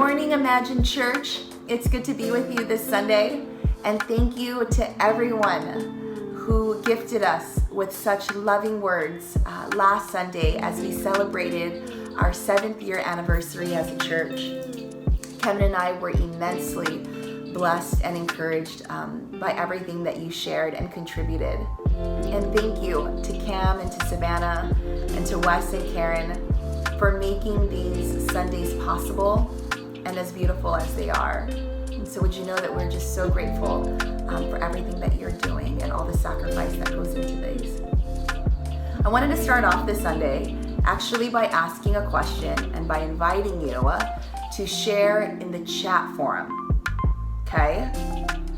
morning, Imagine Church. It's good to be with you this Sunday. And thank you to everyone who gifted us with such loving words last Sunday as we celebrated our 7th year anniversary as a church. Kevin and I were immensely blessed and encouraged by everything that you shared and contributed. And thank you to Cam and to Savannah and to Wes and Karen for making these Sundays possible and as beautiful as they are. And so would you know that we're just so grateful for everything that you're doing and all the sacrifice that goes into these. I wanted to start off this Sunday actually by asking a question and by inviting you to share in the chat forum, okay?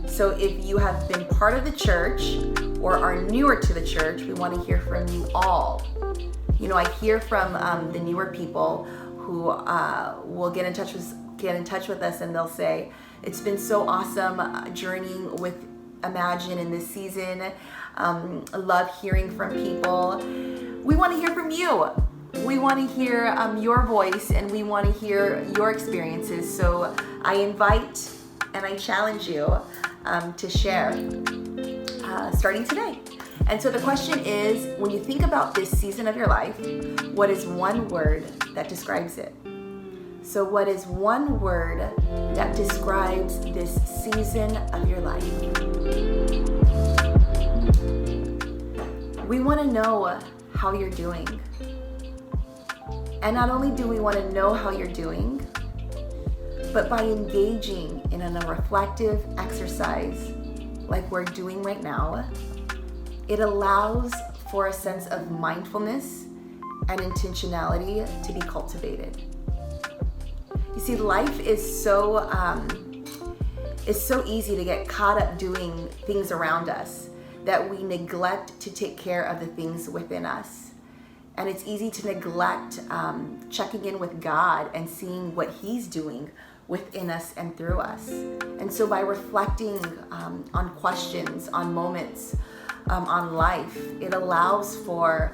So if you have been part of the church or are newer to the church, we want to hear from you all. You know, I hear from the newer people who will get in touch with us, and they'll say, it's been so awesome journeying with Imagine in this season. Love hearing from people. We want to hear from you. We want to hear your voice, and we want to hear your experiences. So I invite and I challenge you to share starting today. And so the question is, when you think about this season of your life, what is one word that describes it? So what is one word that describes this season of your life? We want to know how you're doing. And not only do we want to know how you're doing, but by engaging in a reflective exercise like we're doing right now, it allows for a sense of mindfulness and intentionality to be cultivated. You see, life is so easy to get caught up doing things around us that we neglect to take care of the things within us. And it's easy to neglect checking in with God and seeing what He's doing within us and through us. And so by reflecting on questions, on moments, on life, it allows for,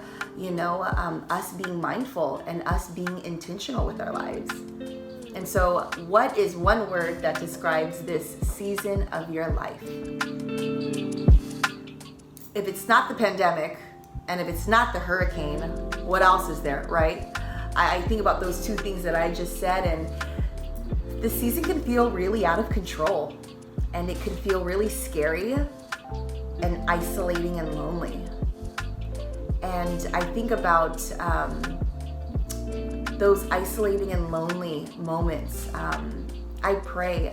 us being mindful and us being intentional with our lives. And so what is one word that describes this season of your life? If it's not the pandemic, and if it's not the hurricane, what else is there, right? I think about those two things that I just said, and the season can feel really out of control, and it can feel really scary and isolating and lonely. And I think about those isolating and lonely moments. I pray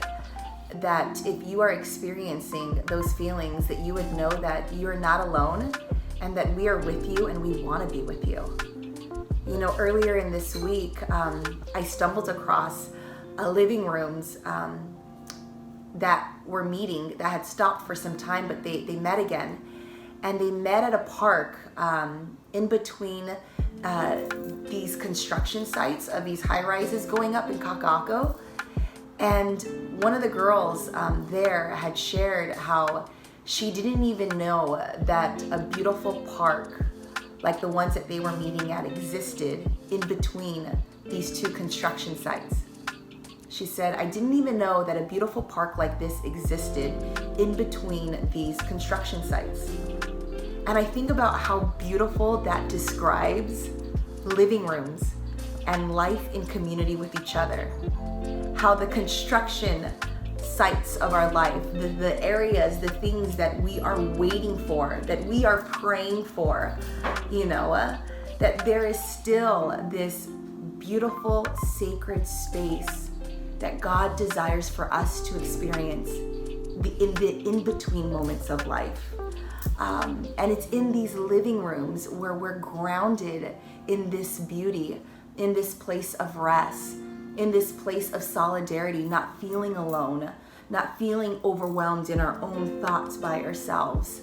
that if you are experiencing those feelings, that you would know that you are not alone and that we are with you and we want to be with you. You know, earlier in this week, I stumbled across living rooms that were meeting, that had stopped for some time, but they met again. And they met at a park in between these construction sites of these high-rises going up in Kaka'ako. And one of the girls there had shared how she didn't even know that a beautiful park like the ones that they were meeting at existed in between these two construction sites. She said, I didn't even know that a beautiful park like this existed in between these construction sites. And I think about how beautiful that describes living rooms and life in community with each other. How the construction sites of our life, the areas, the things that we are waiting for, that we are praying for, that there is still this beautiful, sacred space that God desires for us to experience in the in-between moments of life. And it's in these living rooms where we're grounded in this beauty, in this place of rest, in this place of solidarity, not feeling alone, not feeling overwhelmed in our own thoughts by ourselves.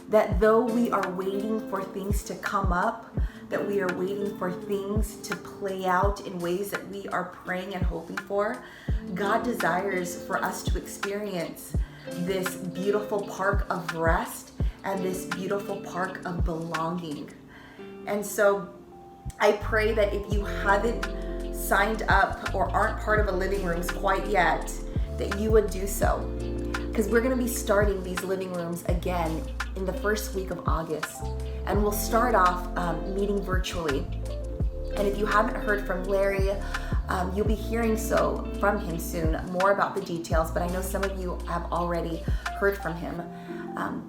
That though we are waiting for things to come up, that we are waiting for things to play out in ways that we are praying and hoping for, God desires for us to experience this beautiful park of rest and this beautiful park of belonging. And so I pray that if you haven't signed up or aren't part of a living rooms quite yet, that you would do so. Because we're going to be starting these living rooms again in the first week of August. And we'll start off meeting virtually. And if you haven't heard from Larry, you'll be hearing from him soon, more about the details, but I know some of you have already heard from him.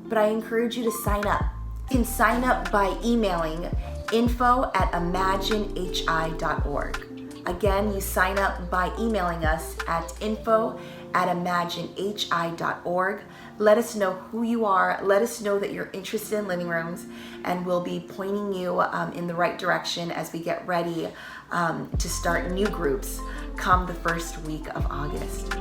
But I encourage you to sign up. You can sign up by emailing info@imaginehi.org. Again, you sign up by emailing us at info@imaginehi.org. Let us know who you are. Let us know that you're interested in living rooms, and we'll be pointing you in the right direction as we get ready to start new groups come the first week of August.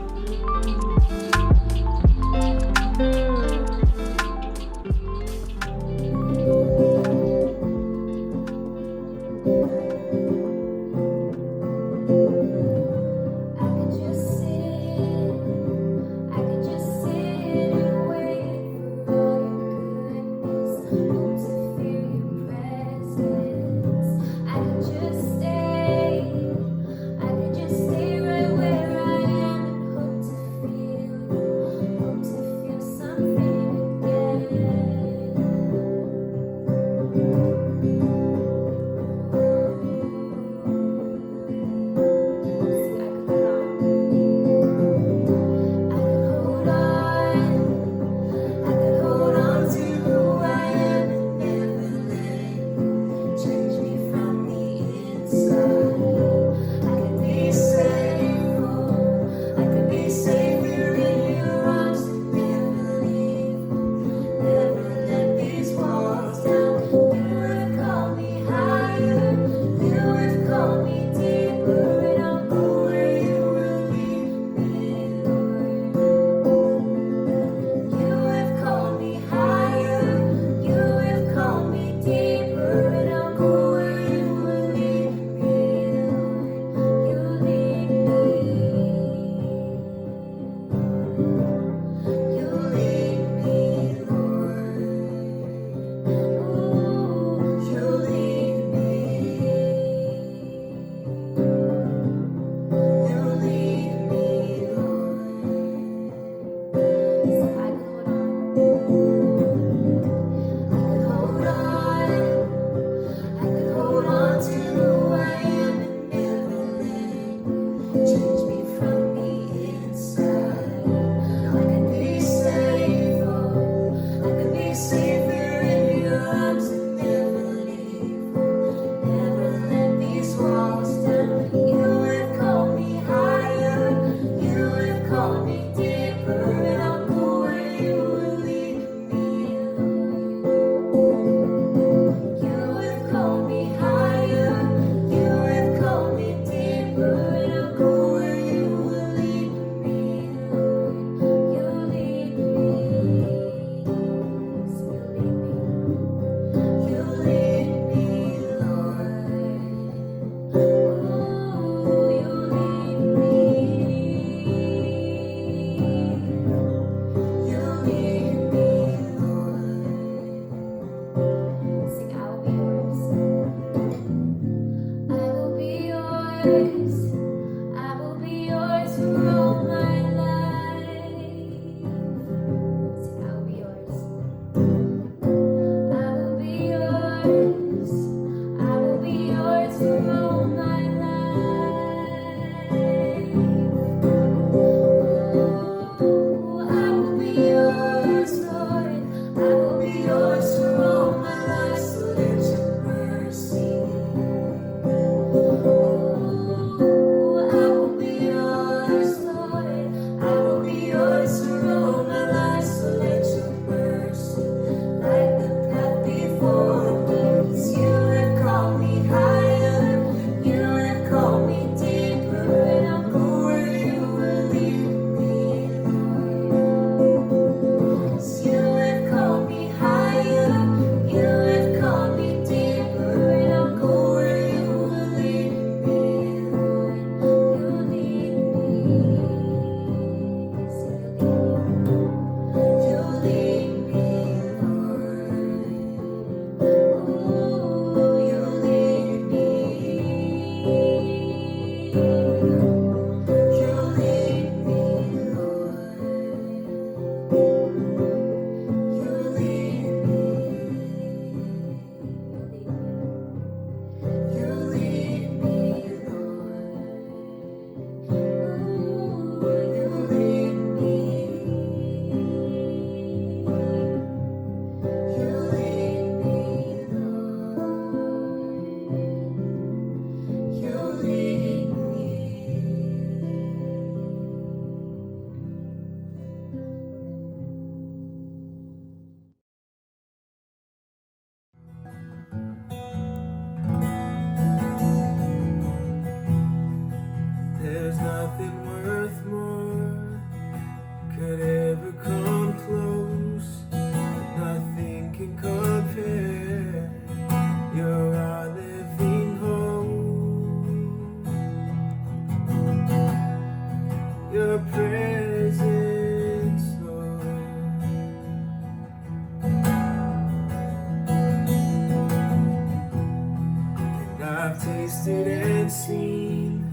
tasted and seen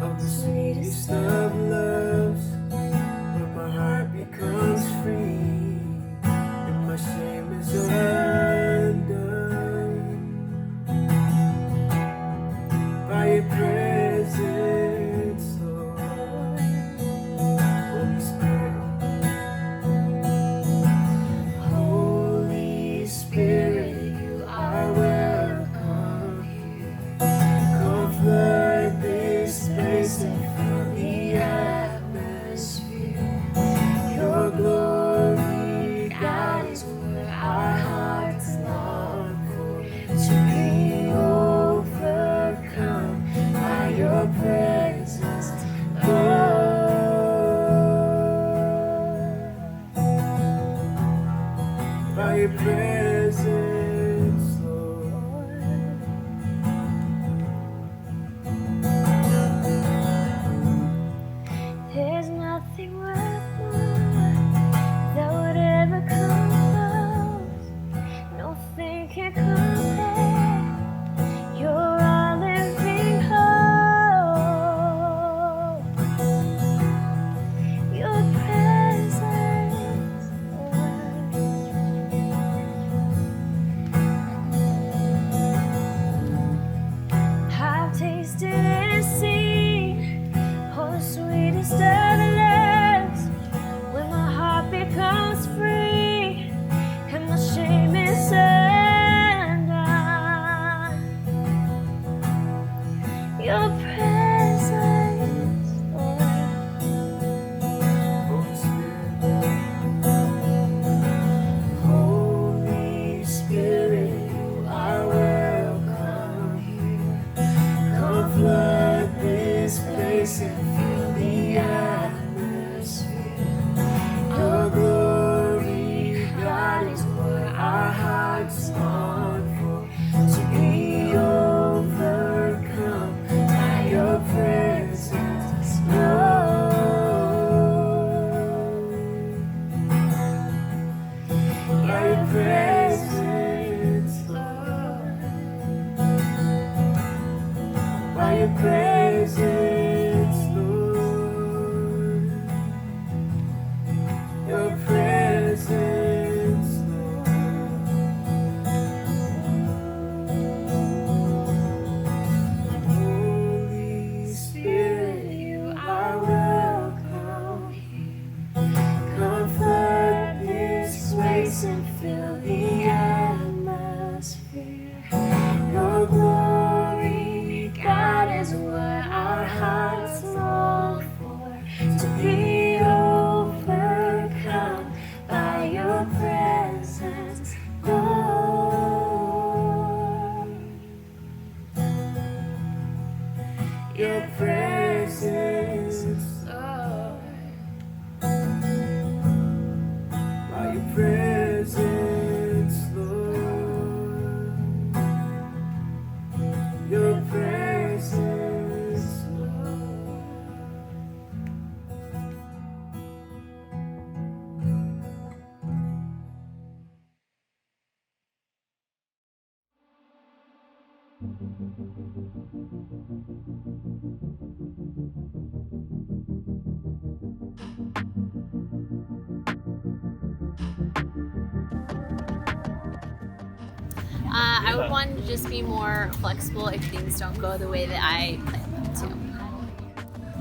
of the sweetest of loves, when my heart becomes free and my shame is undone by your presence, Lord. Holy Spirit, Holy Spirit, you are welcome here. Come flood this place and fill the atmosphere. Your glory, God, is what our hearts long for, to be overcome by your presence, Lord. By your presence, Lord. There's nothing worth more that would ever come close. Nothing can compare. You're our living hope. Your presence, Lord. I've tasted and seen all the sweetest of loves, when my heart becomes free and my shame is undone. Your presence, Lord. Holy Spirit, Holy Spirit, you are welcome here. Come flood this place and fill the atmosphere. Your glory, God, is what our hearts long for, to be overcome by your presence, Lord. By your presence, Lord. By your presence, Lord. Your presence, Lord. Holy Spirit, you are welcome here. Come flood this place and fill the atmosphere. Your glory, God, is what our hearts long for, to be overcome by your presence, Lord. Your presence, Lord. By your presence, Lord. Your presence, Lord. I would want to just be more flexible if things don't go the way that I plan them to.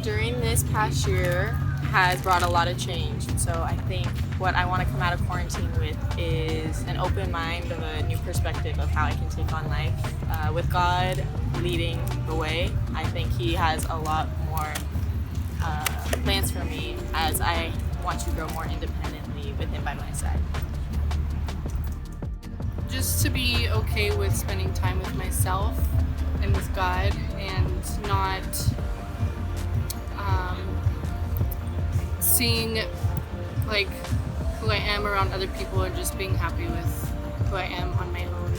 During this past year has brought a lot of change. So I think what I want to come out of quarantine with is an open mind of a new perspective of how I can take on life. With God leading the way, I think He has a lot more plans for me as I want to grow more independently with Him by my side. Just to be okay with spending time with myself and with God, and not seeing like who I am around other people, and just being happy with who I am on my own.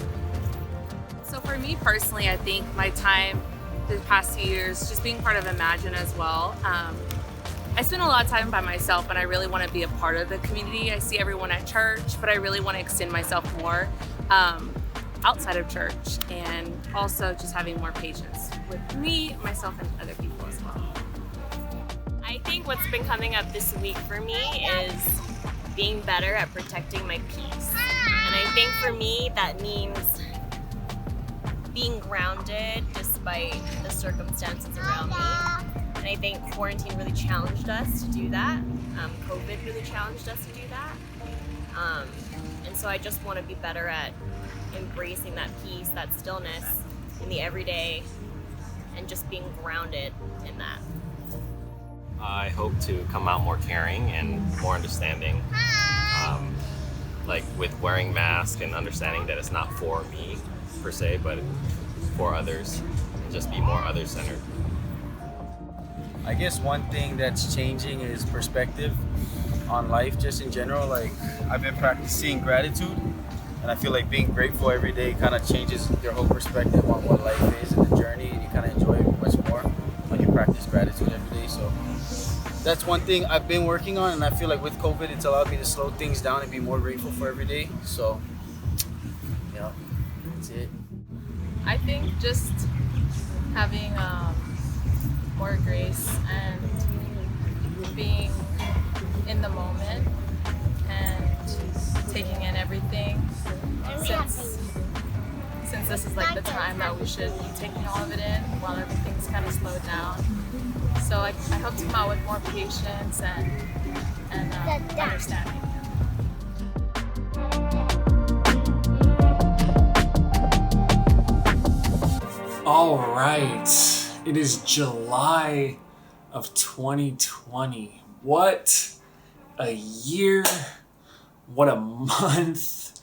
So for me personally, I think my time the past few years just being part of Imagine as well. I spend a lot of time by myself, and I really want to be a part of the community. I see everyone at church, but I really want to extend myself more. outside of church, and also just having more patience with me, myself, and other people as well. I think what's been coming up this week for me is being better at protecting my peace. And I think for me that means being grounded despite the circumstances around me. And I think quarantine really challenged us to do that. COVID really challenged us to do that. And so I just want to be better at embracing that peace, that stillness in the everyday, and just being grounded in that. I hope to come out more caring and more understanding, like with wearing masks and understanding that it's not for me per se, but for others, and just be more other-centered. I guess one thing that's changing is perspective on life, just in general. Like, I've been practicing gratitude, and I feel like being grateful every day kind of changes your whole perspective on what life is and the journey, and you kind of enjoy it much more when you practice gratitude every day. So that's one thing I've been working on, and I feel like with COVID, it's allowed me to slow things down and be more grateful for every day. So, yeah, that's it. I think just having more grace and being in the moment and taking in everything, since this is like the time that we should be taking all of it in while everything's kind of slowed down. So I hope to come out with more patience and understanding. All right, it is July of 2020. What a year, what a month.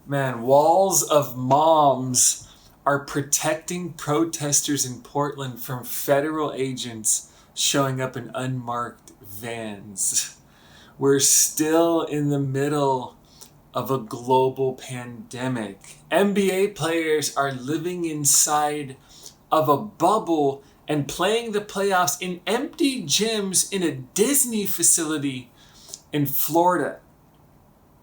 Man, walls of moms are protecting protesters in Portland from federal agents showing up in unmarked vans. We're still in the middle of a global pandemic. NBA players are living inside of a bubble and playing the playoffs in empty gyms in a Disney facility in Florida.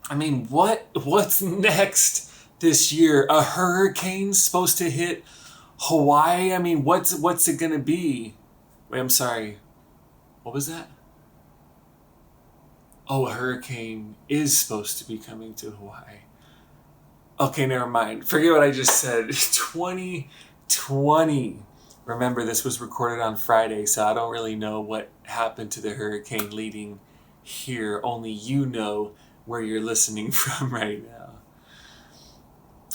I mean, what's next this year? A hurricane's supposed to hit Hawaii? I mean, what's it gonna be? Wait, I'm sorry. What was that? Oh, a hurricane is supposed to be coming to Hawaii. Okay, never mind. Forget what I just said. 2020. Remember, this was recorded on Friday, so I don't really know what happened to the hurricane leading here. Only you know where you're listening from right now.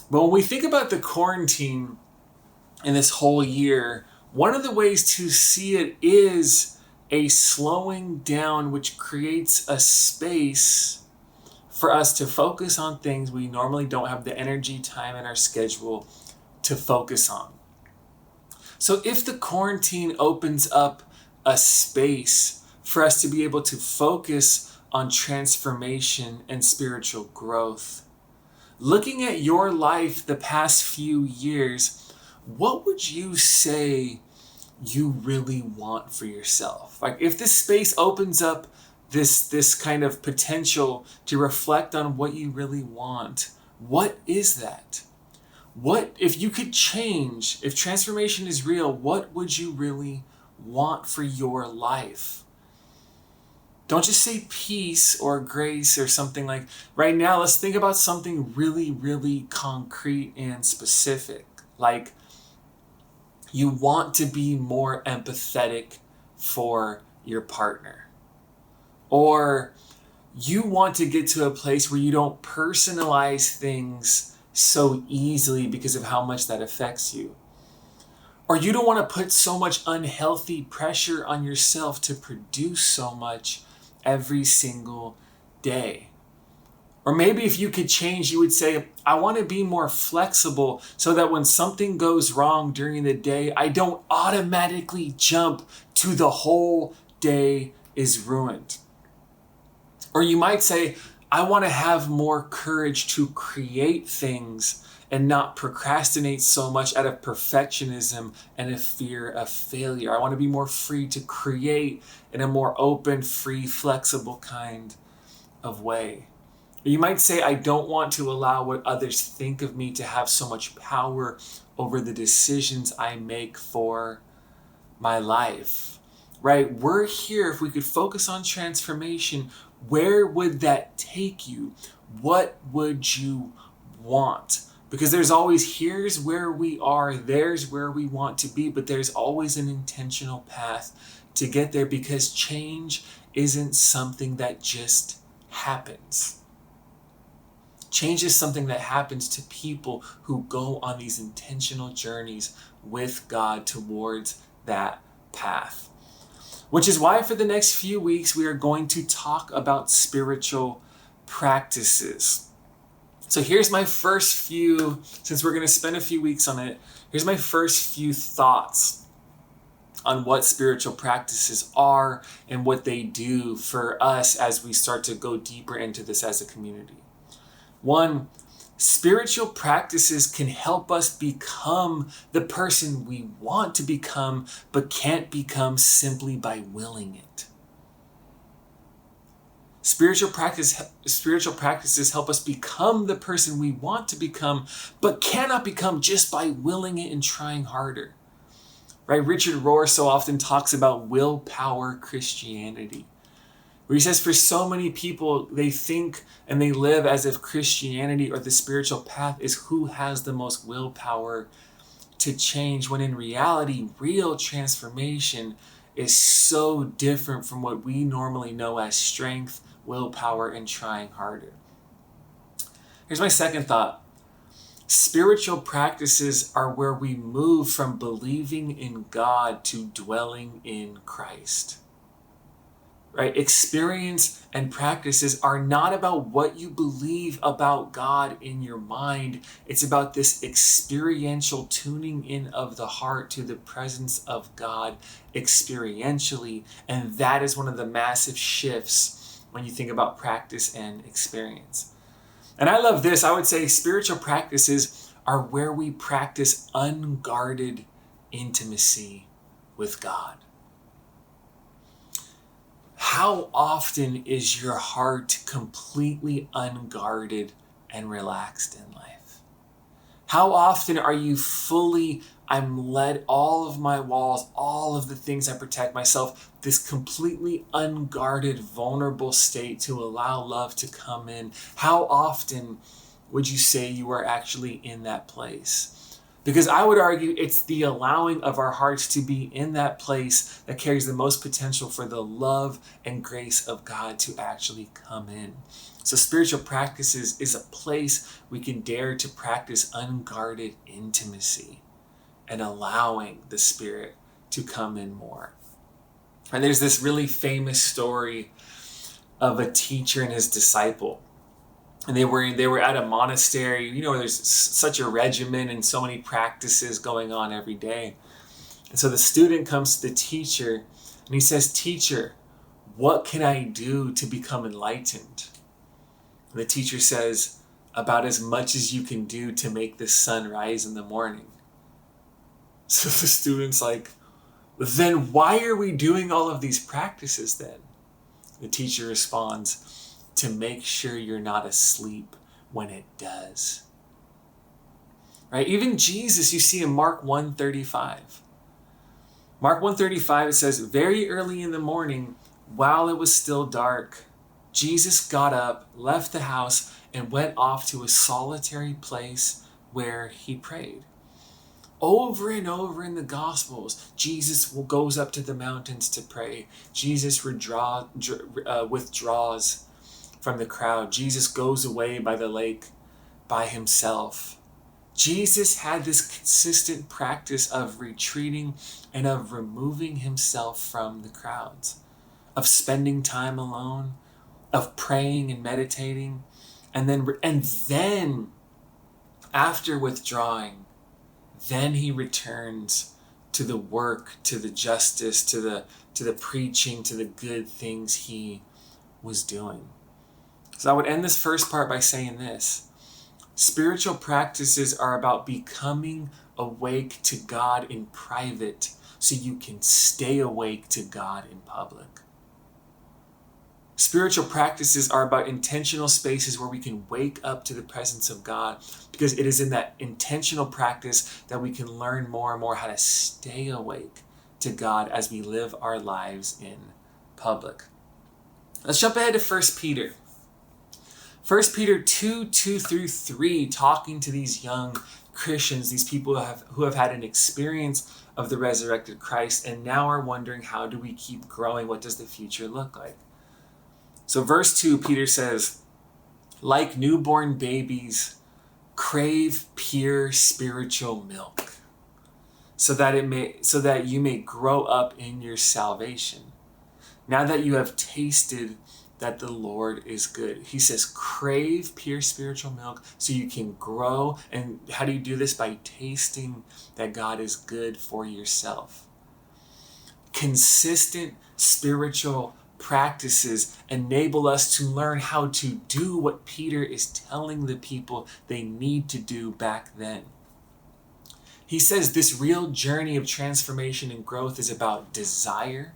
But when we think about the quarantine in this whole year, one of the ways to see it is a slowing down, which creates a space for us to focus on things we normally don't have the energy, time in our schedule to focus on. So if the quarantine opens up a space for us to be able to focus on transformation and spiritual growth, looking at your life the past few years, what would you say you really want for yourself? Like, if this space opens up this kind of potential to reflect on what you really want, what is that? What, if you could change, if transformation is real, what would you really want for your life? Don't just say peace or grace or something like, right now, let's think about something really, really concrete and specific. Like, you want to be more empathetic for your partner. Or you want to get to a place where you don't personalize things so easily because of how much that affects you. Or you don't want to put so much unhealthy pressure on yourself to produce so much every single day. Or maybe if you could change, you would say, I want to be more flexible so that when something goes wrong during the day, I don't automatically jump to the whole day is ruined. Or you might say, I want to have more courage to create things and not procrastinate so much out of perfectionism and a fear of failure. I want to be more free to create in a more open, free, flexible kind of way. Or you might say, I don't want to allow what others think of me to have so much power over the decisions I make for my life, right? We're here. If we could focus on transformation, where would that take you? What would you want? Because there's always, here's where we are, there's where we want to be, but there's always an intentional path to get there, because change isn't something that just happens. Change is something that happens to people who go on these intentional journeys with God towards that path. Which is why for the next few weeks, we are going to talk about spiritual practices. So here's my first few, since we're going to spend a few weeks on it, here's my first few thoughts on what spiritual practices are and what they do for us as we start to go deeper into this as a community. One, spiritual practices can help us become the person we want to become, but can't become simply by willing it. Spiritual practices help us become the person we want to become, but cannot become just by willing it and trying harder. Right? Richard Rohr so often talks about willpower Christianity, where he says for so many people, they think and they live as if Christianity or the spiritual path is who has the most willpower to change, when in reality, real transformation is so different from what we normally know as strength, willpower, and trying harder. Here's my second thought. Spiritual practices are where we move from believing in God to dwelling in Christ. Right? Experience and practices are not about what you believe about God in your mind. It's about this experiential tuning in of the heart to the presence of God experientially. And that is one of the massive shifts when you think about practice and experience. And I love this. I would say spiritual practices are where we practice unguarded intimacy with God. How often is your heart completely unguarded and relaxed in life? How often are you fully, I'm led, all of my walls, all of the things I protect myself, this completely unguarded, vulnerable state to allow love to come in? How often would you say you are actually in that place? Because I would argue it's the allowing of our hearts to be in that place that carries the most potential for the love and grace of God to actually come in. So spiritual practices is a place we can dare to practice unguarded intimacy and allowing the Spirit to come in more. And there's this really famous story of a teacher and his disciple. And they were at a monastery, you know, where there's such a regimen and so many practices going on every day. And so the student comes to the teacher and he says, "Teacher, what can I do to become enlightened?" And the teacher says, "About as much as you can do to make the sun rise in the morning." So the student's like, "Then why are we doing all of these practices then?" The teacher responds, "To make sure you're not asleep when it does." Right? Even Jesus, you see in Mark 1:35. Mark 1:35, it says, "Very early in the morning, while it was still dark, Jesus got up, left the house, and went off to a solitary place where he prayed." Over and over in the Gospels, Jesus goes up to the mountains to pray. Jesus withdraws from the crowd. Jesus goes away by the lake by himself. Jesus had this consistent practice of retreating and of removing himself from the crowds, of spending time alone, of praying and meditating, and then after withdrawing, then he returns to the work, to the justice, to the preaching, to the good things he was doing. So I would end this first part by saying this. Spiritual practices are about becoming awake to God in private so you can stay awake to God in public. Spiritual practices are about intentional spaces where we can wake up to the presence of God, because it is in that intentional practice that we can learn more and more how to stay awake to God as we live our lives in public. Let's jump ahead to 1 Peter. 1 Peter 2:2-3, talking to these young Christians, these people who have had an experience of the resurrected Christ and now are wondering, how do we keep growing? What does the future look like? So verse 2, Peter says, like newborn babies, crave pure spiritual milk, so that you may grow up in your salvation, now that you have tasted that the Lord is good. He says, crave pure spiritual milk so you can grow. And how do you do this? By tasting that God is good for yourself. Consistent spiritual practices enable us to learn how to do what Peter is telling the people they need to do back then. He says this real journey of transformation and growth is about desire.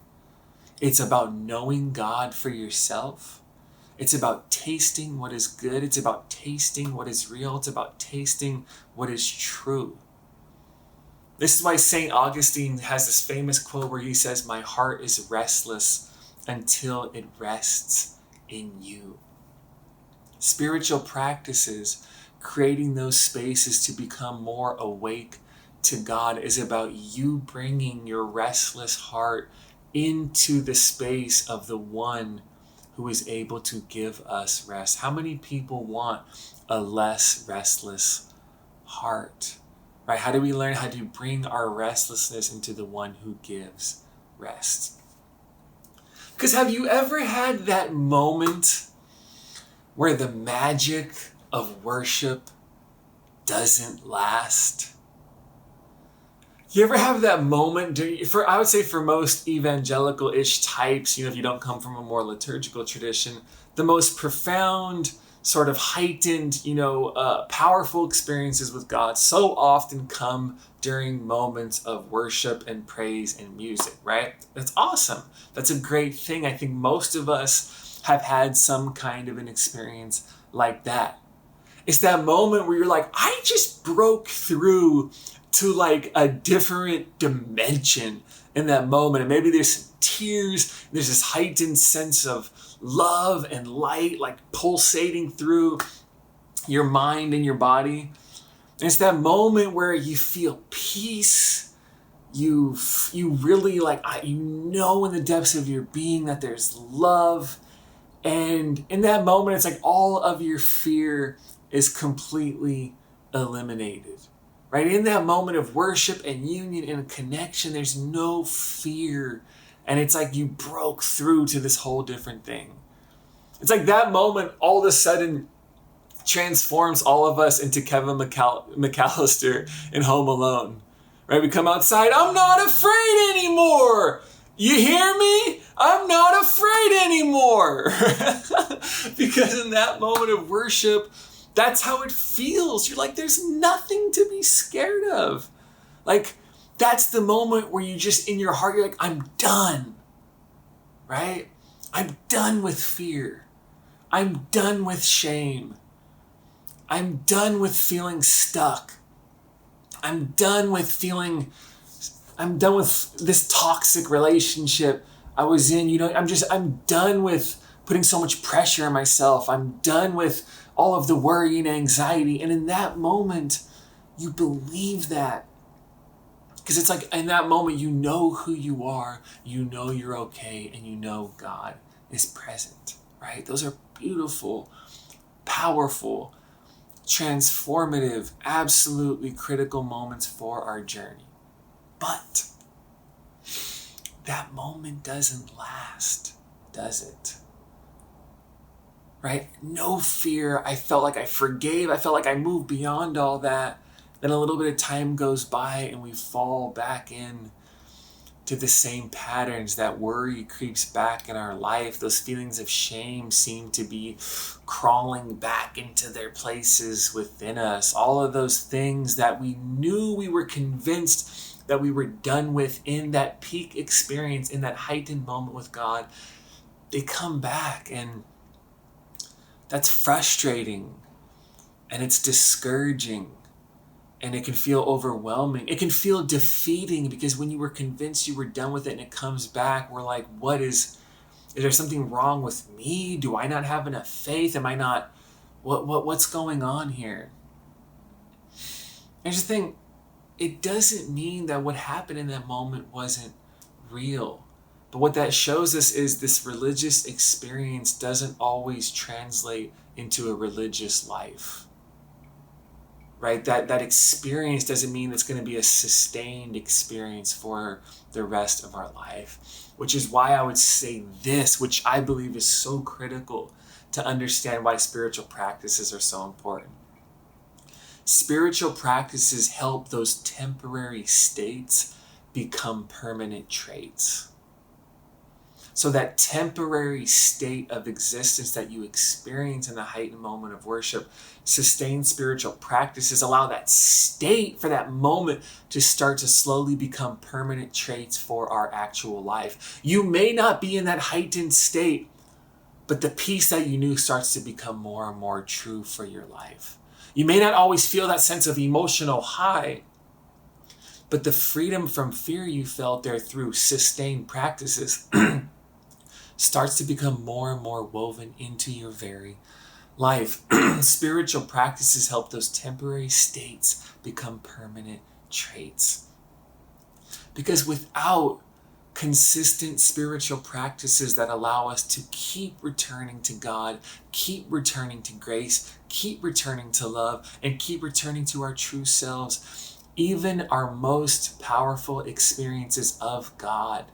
It's about knowing God for yourself. It's about tasting what is good. It's about tasting what is real. It's about tasting what is true. This is why St. Augustine has this famous quote where he says, "My heart is restless until it rests in you." Spiritual practices, creating those spaces to become more awake to God, is about you bringing your restless heart into the space of the one who is able to give us rest. How many people want a less restless heart? Right? How do we learn how to bring our restlessness into the one who gives rest? Because have you ever had that moment where the magic of worship doesn't last? You ever have that moment, I would say for most evangelical-ish types, if you don't come from a more liturgical tradition, the most profound, sort of heightened, powerful experiences with God so often come during moments of worship and praise and music, right? That's awesome. That's a great thing. I think most of us have had some kind of an experience like that. It's that moment where you're like, I just broke through to like a different dimension in that moment. And maybe there's some tears, there's this heightened sense of love and light like pulsating through your mind and your body. And it's that moment where you feel peace. You really in the depths of your being that there's love. And in that moment, it's like all of your fear is completely eliminated. Right? In that moment of worship and union and connection, there's no fear. And it's like you broke through to this whole different thing. It's like that moment all of a sudden transforms all of us into Kevin McAllister in Home Alone. Right? We come outside, I'm not afraid anymore. You hear me? I'm not afraid anymore. Because in that moment of worship, that's how it feels. You're like, there's nothing to be scared of. Like, that's the moment where you just, in your heart, you're like, I'm done. Right? I'm done with fear. I'm done with shame. I'm done with feeling stuck. I'm done with this toxic relationship I was in. I'm done with putting so much pressure on myself. I'm done with all of the worry and anxiety. And in that moment, you believe that. Because it's like in that moment, you know who you are, you know you're okay, and you know God is present, right? Those are beautiful, powerful, transformative, absolutely critical moments for our journey. But that moment doesn't last, does it? Right? No fear. I felt like I forgave. I felt like I moved beyond all that. Then a little bit of time goes by and we fall back in to the same patterns. That worry creeps back in our life. Those feelings of shame seem to be crawling back into their places within us. All of those things that we knew, we were convinced that we were done with in that peak experience, in that heightened moment with God, they come back, and that's frustrating, and it's discouraging, and it can feel overwhelming. It can feel defeating, because when you were convinced you were done with it and it comes back, we're like, is there something wrong with me? Do I not have enough faith? Am I not, what's going on here? Here's the thing, it doesn't mean that what happened in that moment wasn't real. But what that shows us is this religious experience doesn't always translate into a religious life. Right? That experience doesn't mean it's going to be a sustained experience for the rest of our life. Which is why I would say this, which I believe is so critical to understand why spiritual practices are so important. Spiritual practices help those temporary states become permanent traits. So that temporary state of existence that you experience in the heightened moment of worship, sustained spiritual practices allow that state for that moment to start to slowly become permanent traits for our actual life. You may not be in that heightened state, but the peace that you knew starts to become more and more true for your life. You may not always feel that sense of emotional high, but the freedom from fear you felt there through sustained practices starts to become more and more woven into your very life. Spiritual practices help those temporary states become permanent traits. Because without consistent spiritual practices that allow us to keep returning to God, keep returning to grace, keep returning to love, and keep returning to our true selves, even our most powerful experiences of God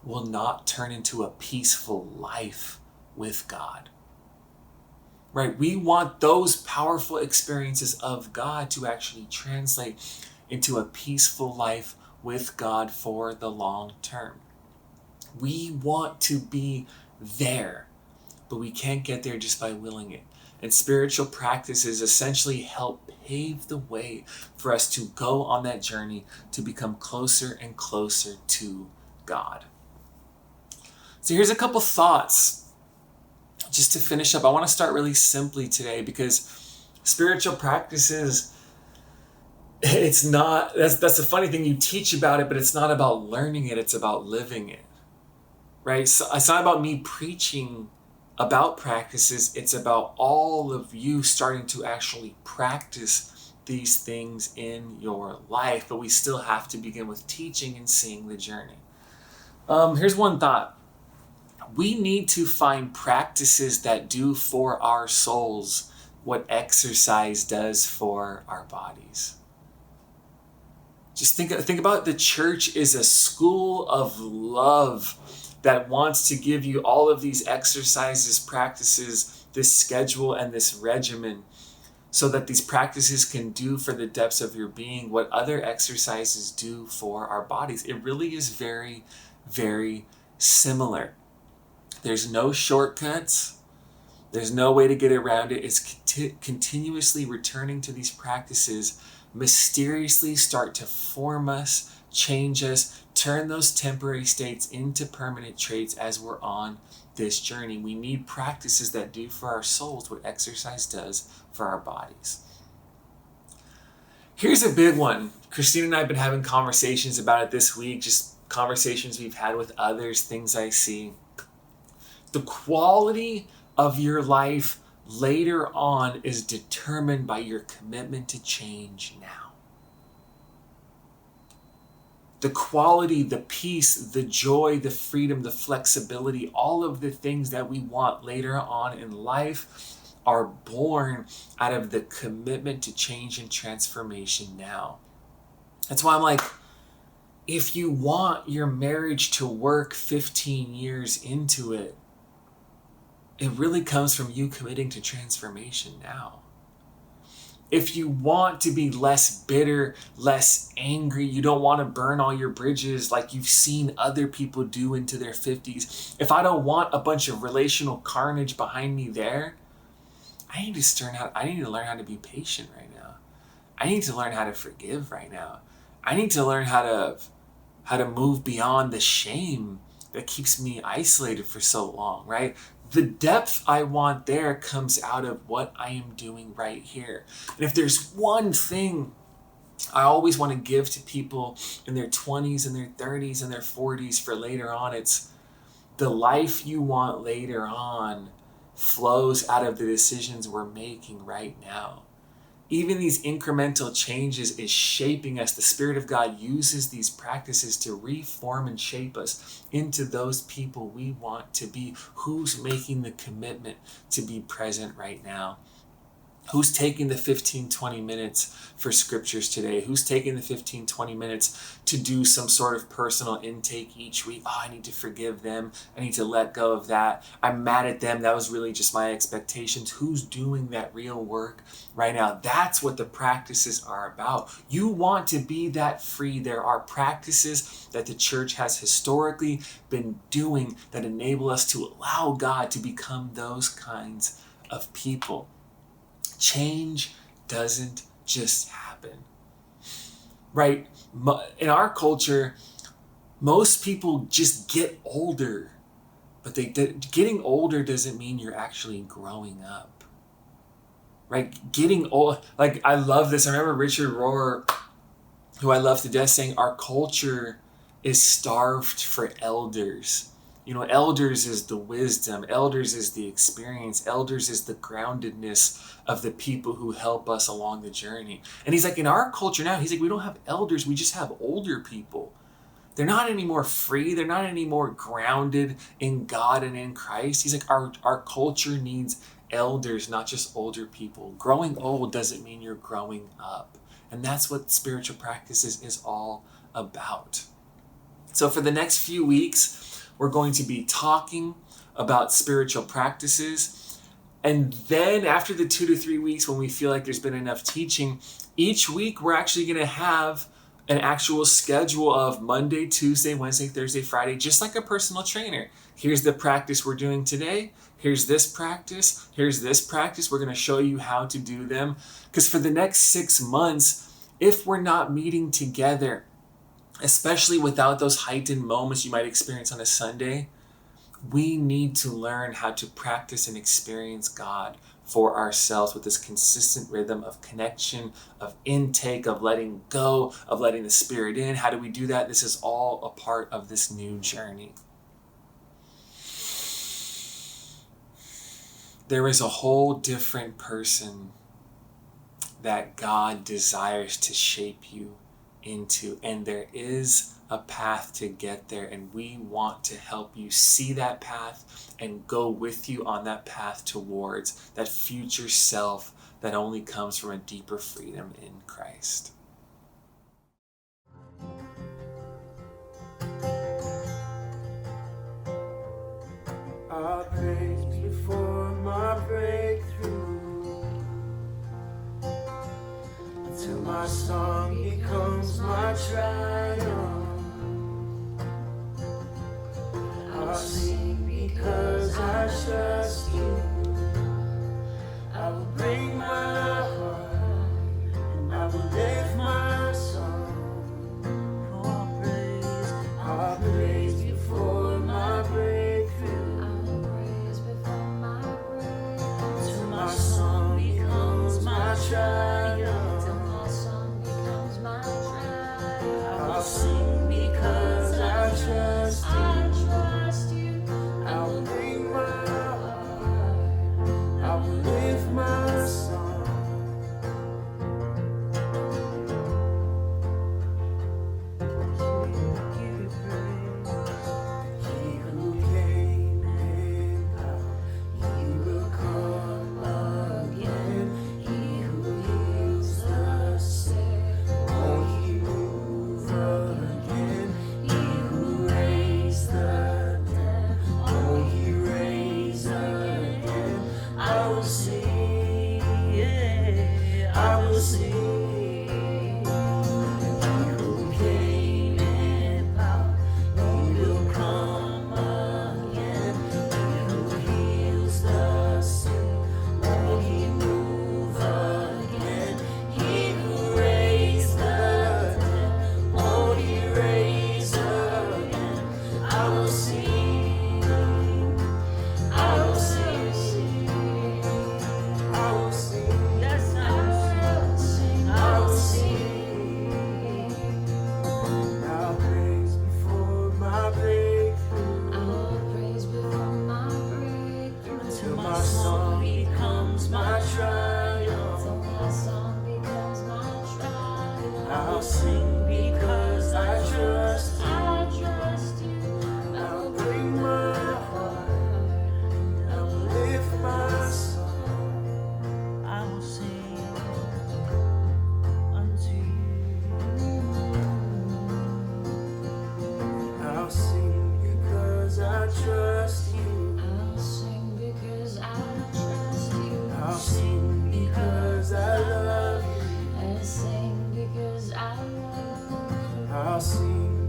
will not turn into a peaceful life with God. Right? We want those powerful experiences of God to actually translate into a peaceful life with God for the long term. We want to be there, but we can't get there just by willing it. And spiritual practices essentially help pave the way for us to go on that journey to become closer and closer to God. So here's a couple thoughts just to finish up. I want to start really simply today, because spiritual practices, it's not, that's the funny thing, you teach about it, but it's not about learning it, it's about living it, right? So it's not about me preaching about practices, it's about all of you starting to actually practice these things in your life, but we still have to begin with teaching and seeing the journey. Here's one thought. We need to find practices that do for our souls what exercise does for our bodies. Just think about the church is a school of love that wants to give you all of these exercises, practices, this schedule, and this regimen, so that these practices can do for the depths of your being what other exercises do for our bodies. It really is very, very similar. There's no shortcuts. There's no way to get around it. It's continuously returning to these practices, mysteriously start to form us, change us, turn those temporary states into permanent traits as we're on this journey. We need practices that do for our souls what exercise does for our bodies. Here's a big one. Christina and I have been having conversations about it this week, just conversations we've had with others, things I see. The quality of your life later on is determined by your commitment to change now. The quality, the peace, the joy, the freedom, the flexibility, all of the things that we want later on in life are born out of the commitment to change and transformation now. That's why I'm like, if you want your marriage to work 15 years into it, it really comes from you committing to transformation now. If you want to be less bitter, less angry, you don't want to burn all your bridges like you've seen other people do into their 50s. If I don't want a bunch of relational carnage behind me there, I need to learn how to be patient right now. I need to learn how to forgive right now. I need to learn how to move beyond the shame that keeps me isolated for so long, right? The depth I want there comes out of what I am doing right here. And if there's one thing I always want to give to people in their 20s and their 30s and their 40s for later on, it's the life you want later on flows out of the decisions we're making right now. Even these incremental changes is shaping us. The Spirit of God uses these practices to reform and shape us into those people we want to be. Who's making the commitment to be present right now? Who's taking the 15, 20 minutes for scriptures today? Who's taking the 15, 20 minutes to do some sort of personal intake each week? Oh, I need to forgive them. I need to let go of that. I'm mad at them. That was really just my expectations. Who's doing that real work right now? That's what the practices are about. You want to be that free. There are practices that the church has historically been doing that enable us to allow God to become those kinds of people. Change doesn't just happen, right? In our culture, most people just get older, but getting older doesn't mean you're actually growing up, right? Getting old, like I love this. I remember Richard Rohr, who I love to death, saying our culture is starved for elders. You know, elders is the wisdom, elders is the experience, elders is the groundedness of the people who help us along the journey. And he's like, in our culture now, he's like, we don't have elders, we just have older people. They're not any more free, they're not any more grounded in God and in Christ. He's like, our culture needs elders, not just older people. Growing old doesn't mean you're growing up. And that's what spiritual practices is all about. So for the next few weeks, we're going to be talking about spiritual practices. And then after the 2 to 3 weeks, when we feel like there's been enough teaching, each week we're actually going to have an actual schedule of Monday, Tuesday, Wednesday, Thursday, Friday, just like a personal trainer. Here's the practice we're doing today. Here's this practice. Here's this practice. We're going to show you how to do them. Because for the next 6 months, if we're not meeting together, especially without those heightened moments you might experience on a Sunday, we need to learn how to practice and experience God for ourselves with this consistent rhythm of connection, of intake, of letting go, of letting the Spirit in. How do we do that? This is all a part of this new journey. There is a whole different person that God desires to shape you into, and there is a path to get there, and we want to help you see that path and go with you on that path towards that future self that only comes from a deeper freedom in Christ. I'll praise before my breakthrough, till my song becomes my triumph. I'll sing because I trust you. I will bring my heart and I will lift my song. I'll praise before my breakthrough. Till my song becomes my triumph. I'll sing because I trust you. I will bring my heart. I will lift my song. He who came in power, he will come again. He who heals the sick, won't he move again? I'll sing because I trust you. I'll bring my heart, I'll lift my song. I will sing unto you. I'll sing because I trust you. I'll sing because I trust you. I'll sing because I love you. I'll sing because I love you. I'll sing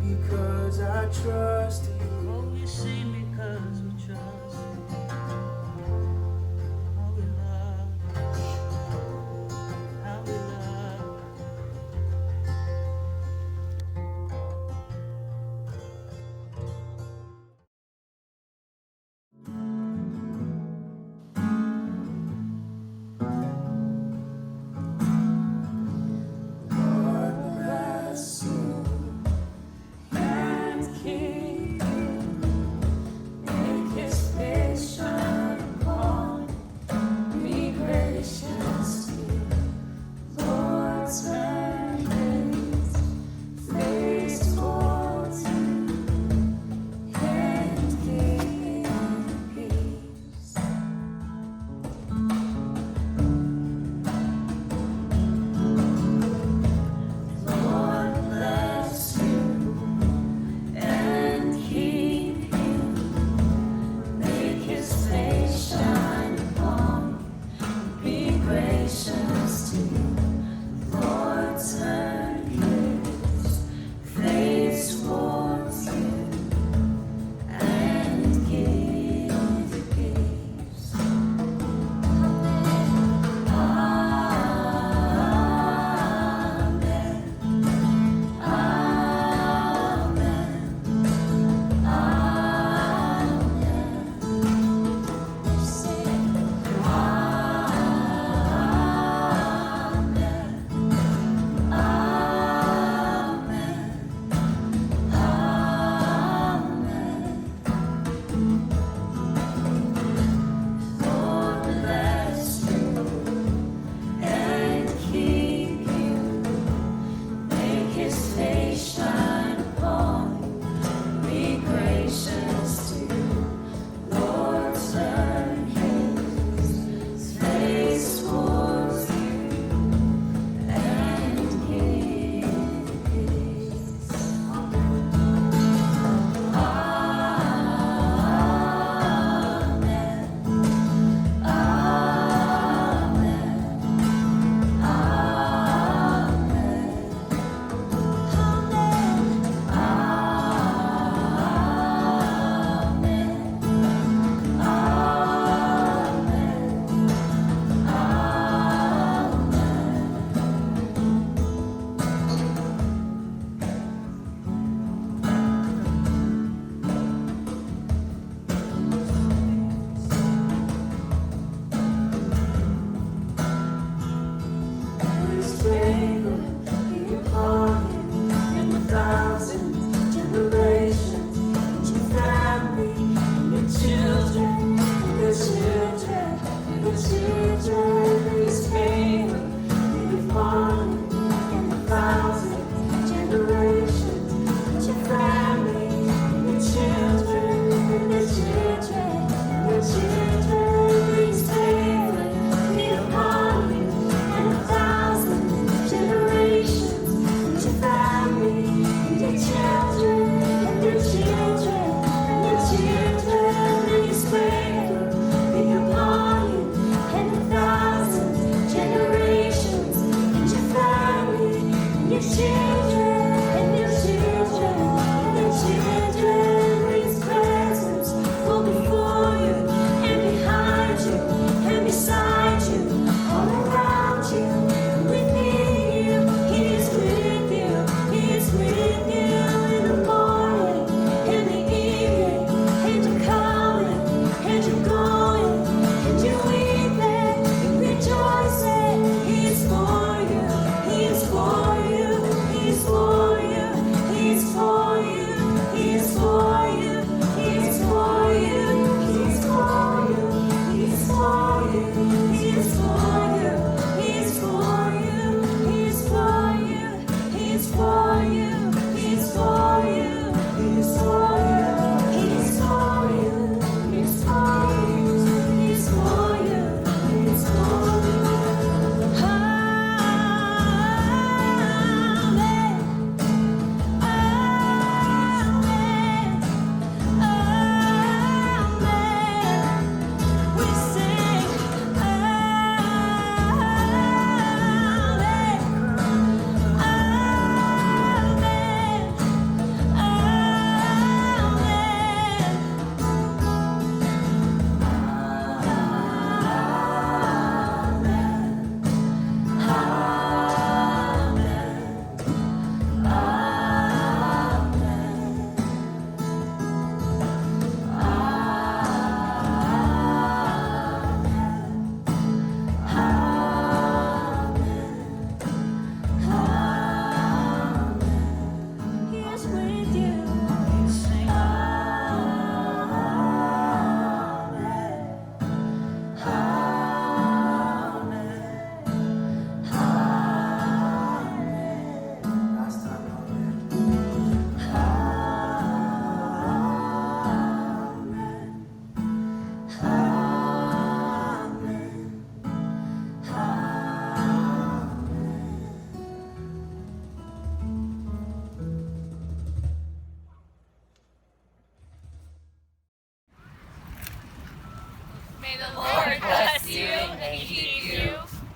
May the Lord bless you and keep you.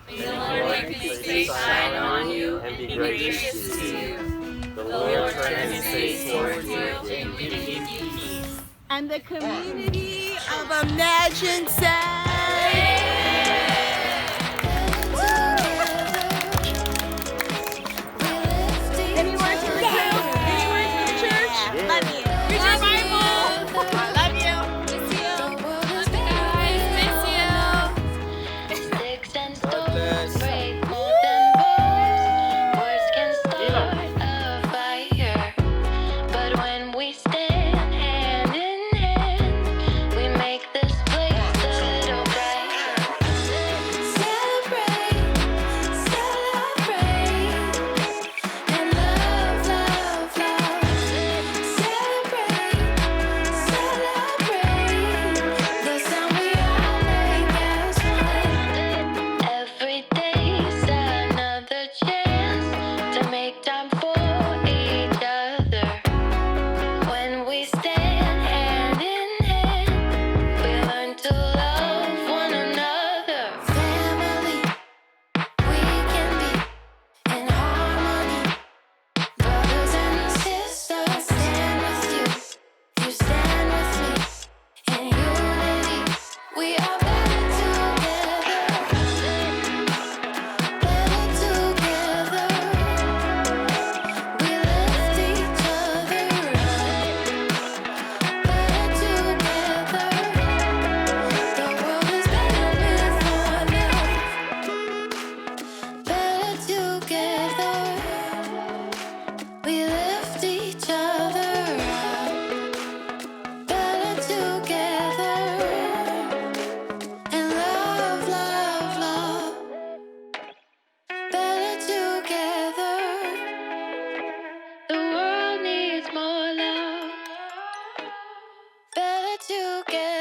May the Lord make his face shine on you and be gracious to you. The Lord turn his face toward you and give you peace. And the community of Imagine says. Any words for the church? Any words for the church? Love you. Read your Bible. Love you. Miss you. Love you guys. Miss you. Sticks and God stones bless. break more than bones. Words can start a fire, but when we stand hand in hand, we make this place a little brighter. Celebrate, celebrate, and love, love, love. Celebrate, celebrate the sound we all make as one. Every day's another chance to make time for each other. When we stand hand in hand, we learn to love one another. Family, we can be in harmony. Brothers and sisters, stand with you. You stand with me in unity. We are better together. Better together. We lift each other up. Better together. The world is better with more love. Better together. We lift each other up. Better together. And love, love, love. Better together. The world needs more love. Better together.